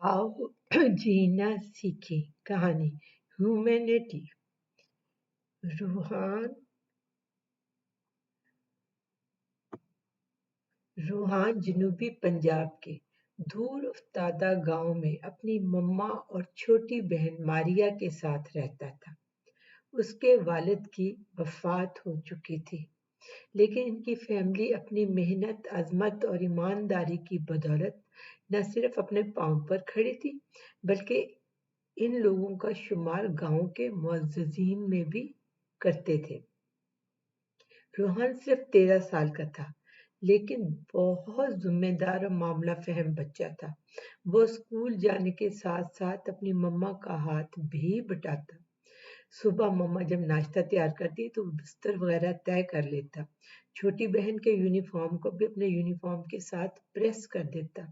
आओ जीना सीखें कहानी ह्यूमैनिटी। रूहान जनूबी पंजाब के दूर अफ्तादा गांव में अपनी मम्मा और छोटी बहन मारिया के साथ रहता था। उसके वालिद की वफात हो चुकी थी, लेकिन इनकी फैमिली अपनी मेहनत, अज़मत और ईमानदारी की बदौलत न सिर्फ अपने पांव पर खड़ी थी, बल्कि इन लोगों का शुमार गांव के मुअज़्ज़िज़ीन में भी करते थे। रूहान सिर्फ 13 साल का था, लेकिन बहुत जिम्मेदार और मामला फहम बच्चा था। वो स्कूल जाने के साथ साथ अपनी मम्मा का हाथ भी बटाता। सुबह मम्मा जब नाश्ता तैयार करती तो वो बिस्तर वगैरह तय कर लेता। छोटी बहन के यूनिफॉर्म को भी अपने यूनिफॉर्म के साथ प्रेस कर देता।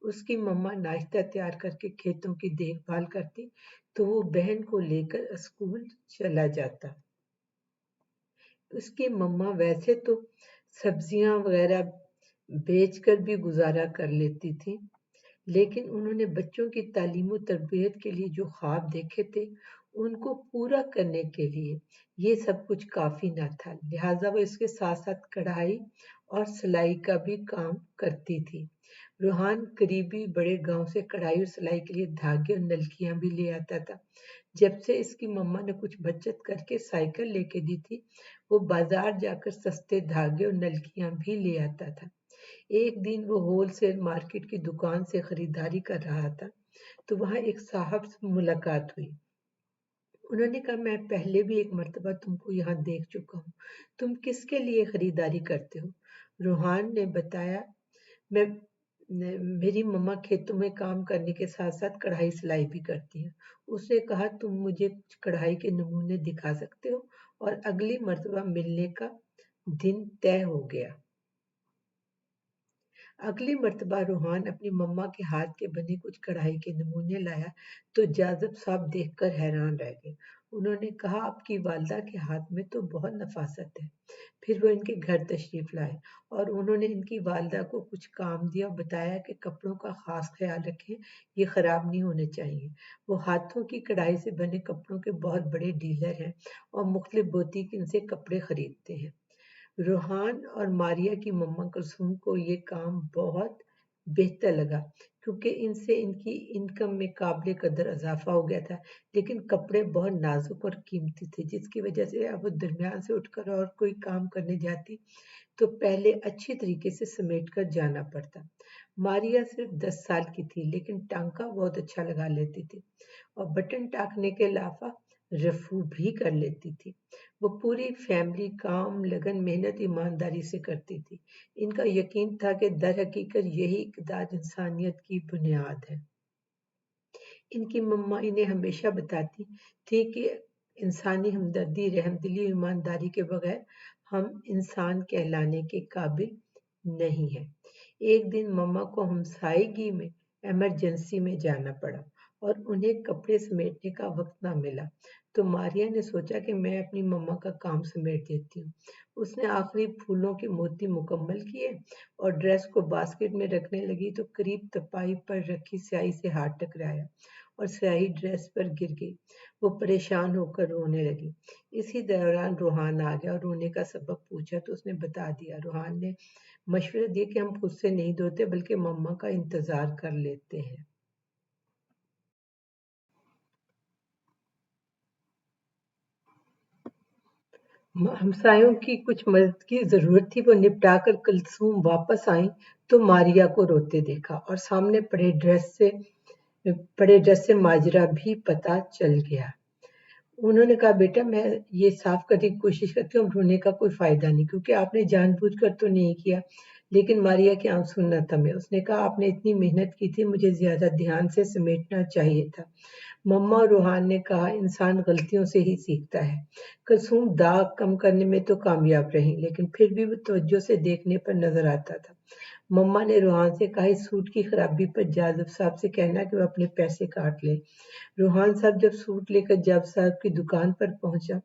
उसकी मम्मा नाश्ता तैयार करके खेतों की देखभाल करती तो वो बहन को लेकर स्कूल चला जाता। उसकी मम्मा वैसे तो सब्जियां वगैरह बेचकर भी गुजारा कर लेती थी, लेकिन उन्होंने बच्चों की तालीम और तरबियत के लिए जो ख्वाब देखे थे, उनको पूरा करने के लिए ये सब कुछ काफी ना था। लिहाजा वो इसके साथ साथ कढ़ाई और सिलाई का भी काम करती थी। रूहान करीबी बड़े गांव से कढ़ाई और सिलाई के लिए धागे और नलकियां भी ले आता था। जब से इसकी मम्मा ने कुछ बचत करके साइकिल लेके दी थी, वो बाजार जाकर सस्ते धागे और नलकियां भी ले आता था। एक दिन वो होलसेल मार्केट की दुकान से खरीदारी कर रहा था, तो वहां एक साहब से मुलाकात हुई। उन्होंने कहा, मैं पहले भी एक मर्तबा तुमको यहाँ देख चुका हूँ। तुम किसके लिए खरीदारी करते हो? रूहान ने बताया, मैं मेरी मम्मा खेतों में काम करने के साथ साथ कढ़ाई सिलाई भी करती हैं। उसने कहा, तुम मुझे कुछ कढ़ाई के नमूने दिखा सकते हो? और अगली मर्तबा मिलने का दिन तय हो गया। अगली मर्तबा रूहान अपनी मम्मा के हाथ के बने कुछ कढ़ाई के नमूने लाया तो जाजिब साहब देखकर हैरान रह गए। उन्होंने कहा, आपकी वालदा के हाथ में तो बहुत नफासत है। फिर वो इनके घर तशरीफ लाए और उन्होंने इनकी वालदा को कुछ काम दिया और बताया कि कपड़ों का खास ख्याल रखें, ये खराब नहीं होने चाहिए। वो हाथों की कढ़ाई से बने कपड़ों के बहुत बड़े डीलर हैं और मुख्तलिफ बुटीक इनसे कपड़े खरीदते हैं। रूहान और मारिया की मम्मा कुलसूम को ये काम बहुत बेहतर लगा, क्योंकि इनसे इनकी इनकम में काबिल कदर इजाफा हो गया था। लेकिन कपड़े बहुत नाजुक और कीमती थे, जिसकी वजह से अब वो दरमियान से उठकर और कोई काम करने जाती तो पहले अच्छी तरीके से समेट कर जाना पड़ता। मारिया सिर्फ 10 साल की थी, लेकिन टांका बहुत अच्छा लगा लेती थी और बटन टाकने के अलावा रफू भी कर लेती थी। वो पूरी फैमिली काम, लगन, मेहनत, ईमानदारी से करती थी। इनका यकीन था कि दर हकीकत यही इक़दार इंसानियत की बुनियाद है। इनकी मम्मा इन्हें हमेशा बताती थी कि इंसानी हमदर्दी, रहमदिली और ईमानदारी के बगैर हम इंसान कहलाने के काबिल नहीं है। एक दिन मम्मा को हमसायगी में इमरजेंसी में जाना पड़ा और उन्हें कपड़े समेटने का वक्त ना मिला, तो मारिया ने सोचा कि मैं अपनी मम्मा का काम समेट देती हूँ। उसने आखिरी फूलों के मोती मुकम्मल किए और ड्रेस को बास्केट में रखने लगी तो करीब तपाई पर रखी स्याही से हाथ टकराया और स्याही ड्रेस पर गिर गई। वो परेशान होकर रोने लगी। इसी दौरान रूहान आ गया और रोने का सबब पूछा तो उसने बता दिया। रूहान ने मशवरा दिया कि हम खुद से नहीं धोते, बल्कि मम्मा का इंतजार कर लेते हैं। हमसायों की कुछ मदद की जरूरत थी, वो निपटा कर कुलसूम वापस आई तो मारिया को रोते देखा और सामने पड़े ड्रेस से माजरा भी पता चल गया। उन्होंने कहा, बेटा मैं ये साफ करने की कोशिश करती हूँ, अब रोने का कोई फायदा नहीं, क्योंकि आपने जानबूझकर तो नहीं किया। लेकिन मारिया के आंसू न थमे। उसने कहा, आपने इतनी मेहनत की थी, मुझे ज्यादा ध्यान से समेटना चाहिए था। मम्मा और रूहान ने कहा, इंसान गलतियों से ही सीखता है। कुलसूम दाग कम करने में तो कामयाब रही, लेकिन फिर भी वो तवज्जो से देखने पर नजर आता था। मम्मा ने रूहान से कहा, इस सूट की खराबी पर जाजिब साहब से कहना कि वो अपने पैसे काट ले। रूहान साहब जब सूट लेकर जाब साहब की दुकान पर पहुंचा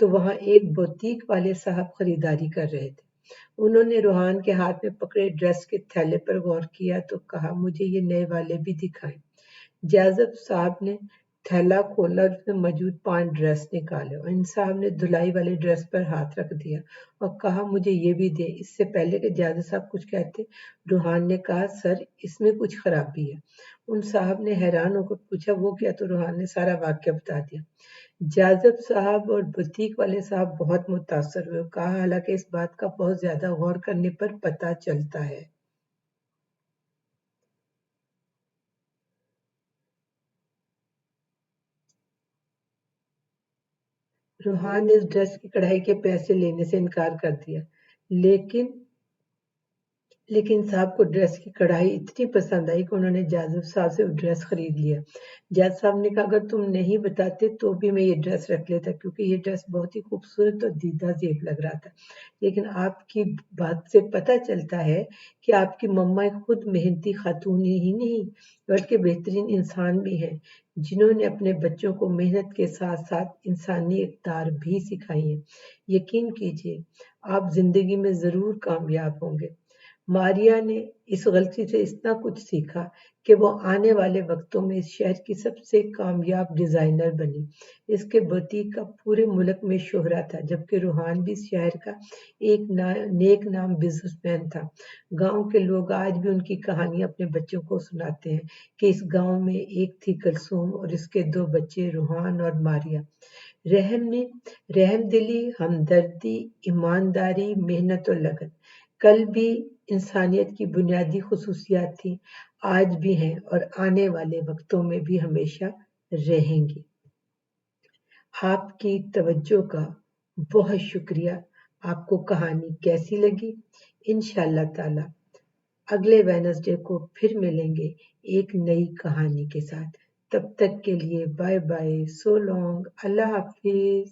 तो वहां एक बुटीक वाले साहब खरीदारी कर रहे थे। उन्होंने रूहान के हाथ में पकड़े ड्रेस के थैले पर गौर किया तो कहा, मुझे ये नए वाले भी दिखाएं। جازب صاحب نے تھیلا کھولا اور اس میں موجود 5 ڈریس نکالے اور ان صاحب نے دھلائی والے ڈریس پر ہاتھ رکھ دیا اور کہا مجھے یہ بھی دے۔ اس سے پہلے کہ جازب صاحب کچھ کہتے روحان نے کہا سر اس میں کچھ خرابی ہے۔ ان صاحب نے حیران ہو کر پوچھا وہ کیا؟ تو روحان نے سارا واقعہ بتا دیا۔ جازب صاحب اور بوتیک والے صاحب بہت متاثر ہوئے اور کہا حالانکہ اس بات کا بہت زیادہ غور کرنے پر پتہ چلتا ہے روحان نے اس ڈریس کی کڑھائی کے پیسے لینے سے انکار کر دیا لیکن لیکن صاحب کو ڈریس کی کڑھائی اتنی پسند آئی کہ انہوں نے جازب صاحب سے وہ ڈریس خرید لیا۔ جازب صاحب نے کہا اگر تم نہیں بتاتے تو بھی میں یہ ڈریس رکھ لیتا کیونکہ یہ ڈریس بہت ہی خوبصورت اور دیدہ زیب لگ رہا تھا، لیکن آپ کی بات سے پتہ چلتا ہے کہ آپ کی مما ایک خود محنتی خاتون ہی نہیں بلکہ بہترین انسان بھی ہیں جنہوں نے اپنے بچوں کو محنت کے ساتھ ساتھ انسانی اقدار بھی سکھائی ہیں۔ یقین کیجئے آپ زندگی میں ضرور کامیاب ہوں گے۔ ماریا نے اس غلطی سے اتنا کچھ سیکھا کہ وہ آنے والے وقتوں میں اس شہر کی سب سے کامیاب ڈیزائنر بنی۔ اس کے بوتیک کا پورے ملک میں شہرا تھا جبکہ روحان بھی اس شہر کا ایک نیک نام بزنس مین تھا۔ گاؤں کے لوگ آج بھی ان کی کہانیاں اپنے بچوں کو سناتے ہیں کہ اس گاؤں میں ایک تھی کلثوم اور اس کے 2 بچے روحان اور ماریا۔ رحم دلی، ہمدردی، ایمانداری، محنت اور لگن کل بھی انسانیت کی بنیادی خصوصیات تھیں، آج بھی ہیں اور آنے والے وقتوں میں بھی ہمیشہ رہیں گی۔ آپ کی توجہ کا بہت شکریہ۔ آپ کو کہانی کیسی لگی؟ انشاءاللہ تعالی اگلے وینسڈے کو پھر ملیں گے ایک نئی کہانی کے ساتھ۔ تب تک کے لیے بائے بائے، سو لانگ، اللہ حافظ۔